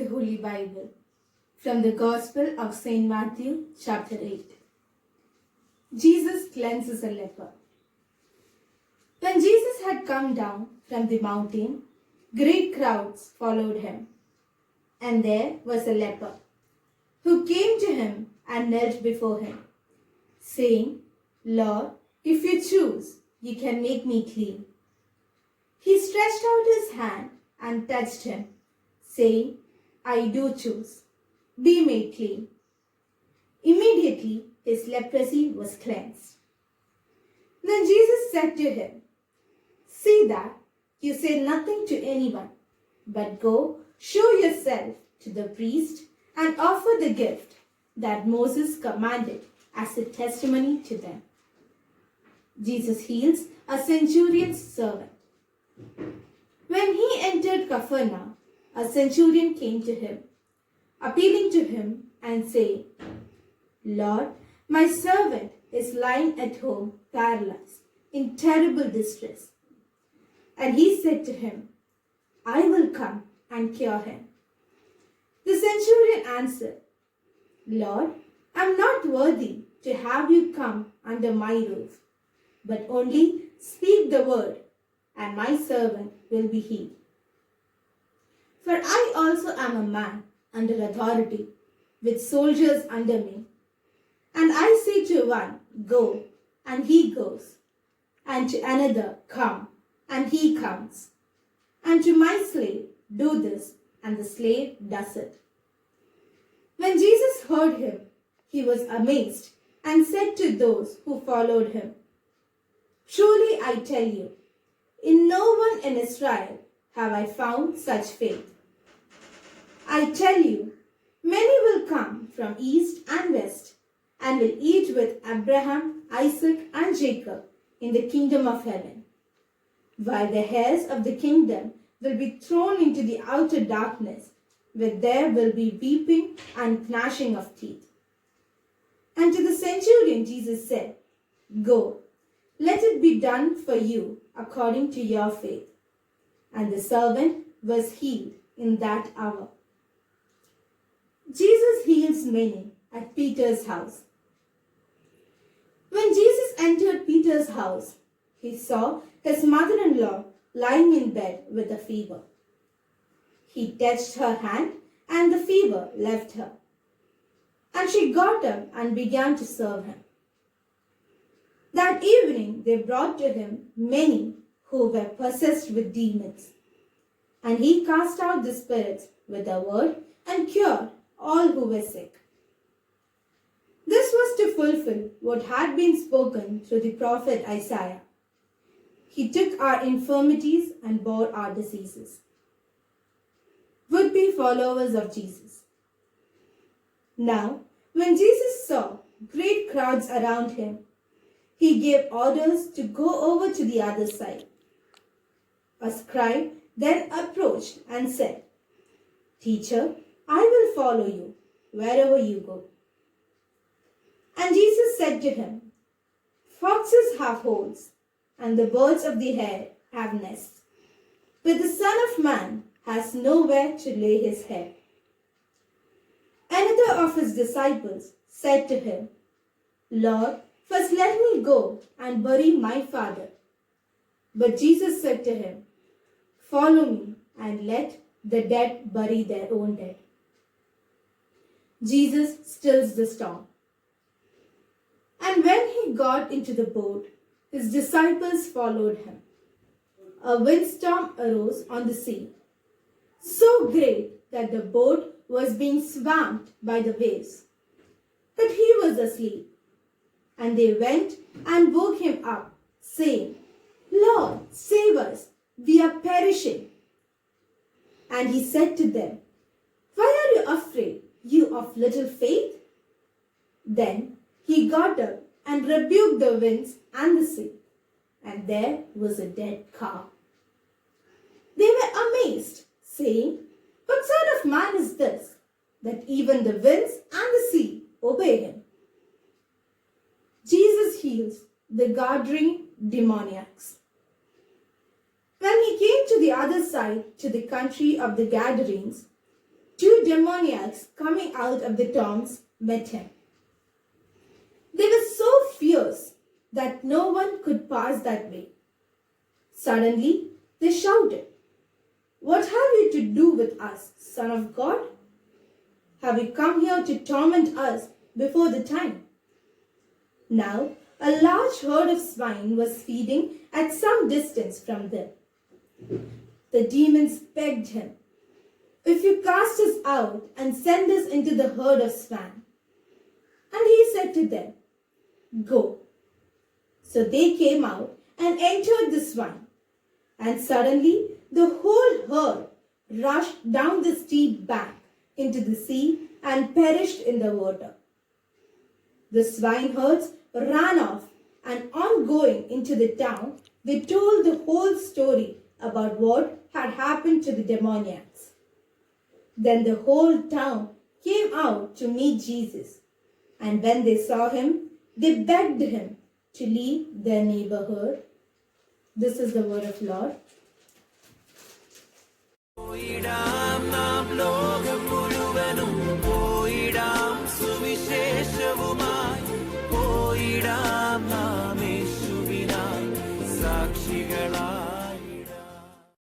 the Holy Bible from the Gospel of St. Matthew, chapter 8. Jesus cleanses a leper. When Jesus had come down from the mountain, great crowds followed him. And there was a leper who came to him and knelt before him, saying, "Lord, if you choose, you can make me clean." He stretched out his hand and touched him, saying, "I do choose. Be made clean." Immediately his leprosy was cleansed. Then Jesus said to him, "See that you say nothing to anyone, but go show yourself to the priest and offer the gift that Moses commanded as a testimony to them." Jesus heals a centurion's servant. When he entered Capernaum, a centurion came to him, appealing to him and saying, "Lord, my servant is lying at home paralyzed, in terrible distress." And he said to him, "I will come and cure him." The centurion answered, "Lord, I am not worthy to have you come under my roof, but only speak the word, and my servant will be healed. For I also am a man under authority, with soldiers under me. And I say to one, 'Go,' and he goes, and to another, 'Come,' and he comes, and to my slave, 'Do this,' and the slave does it." When Jesus heard him, he was amazed and said to those who followed him, "Truly I tell you, in no one in Israel have I found such faith. I tell you, many will come from east and west and will eat with Abraham, Isaac, and Jacob in the kingdom of heaven, while the heirs of the kingdom will be thrown into the outer darkness, where there will be weeping and gnashing of teeth." And to the centurion Jesus said, "Go, let it be done for you according to your faith." And the servant was healed in that hour. Jesus heals many at Peter's house. When Jesus entered Peter's house, he saw his mother-in-law lying in bed with a fever. He touched her hand, and the fever left her. And she got up and began to serve him. That evening they brought to him many who were possessed with demons, and he cast out the spirits with a word and cured all who were sick. This was to fulfill what had been spoken through the prophet Isaiah. "He took our infirmities and bore our diseases." Would-be followers of Jesus. Now, when Jesus saw great crowds around him, he gave orders to go over to the other side. A scribe then approached and said, "Teacher, I will follow you wherever you go." And Jesus said to him, "Foxes have holes, and the birds of the air have nests, but the Son of Man has nowhere to lay his head." Another of his disciples said to him, "Lord, first let me go and bury my father." But Jesus said to him, "Follow me and let the dead bury their own dead." Jesus stills the storm. And when he got into the boat, his disciples followed him. A windstorm arose on the sea, so great that the boat was being swamped by the waves. But he was asleep. And they went and woke him up, saying, "Lord, save us, we are perishing." And he said to them, "Why are you afraid, you of little faith?" Then he got up and rebuked the winds and the sea, and there was a dead calm. They were amazed, saying, "What sort of man is this, that even the winds and the sea obey him?" Jesus heals the Gadarene demoniacs. When he came to the other side, to the country of the Gadarenes, two demoniacs coming out of the tombs met him. They were so fierce that no one could pass that way. Suddenly, they shouted, "What have you to do with us, Son of God? Have you come here to torment us before the time?" Now, a large herd of swine was feeding at some distance from them. The demons begged him, "If you cast us out and send us into the herd of swine." And he said to them, "Go." So they came out and entered the swine, and suddenly the whole herd rushed down the steep bank into the sea and perished in the water. The swineherds ran off, and on going into the town, they told the whole story about what had happened to the demoniacs. Then the whole town came out to meet Jesus, and when they saw him, they begged him to leave their neighborhood. This is the word of Lord.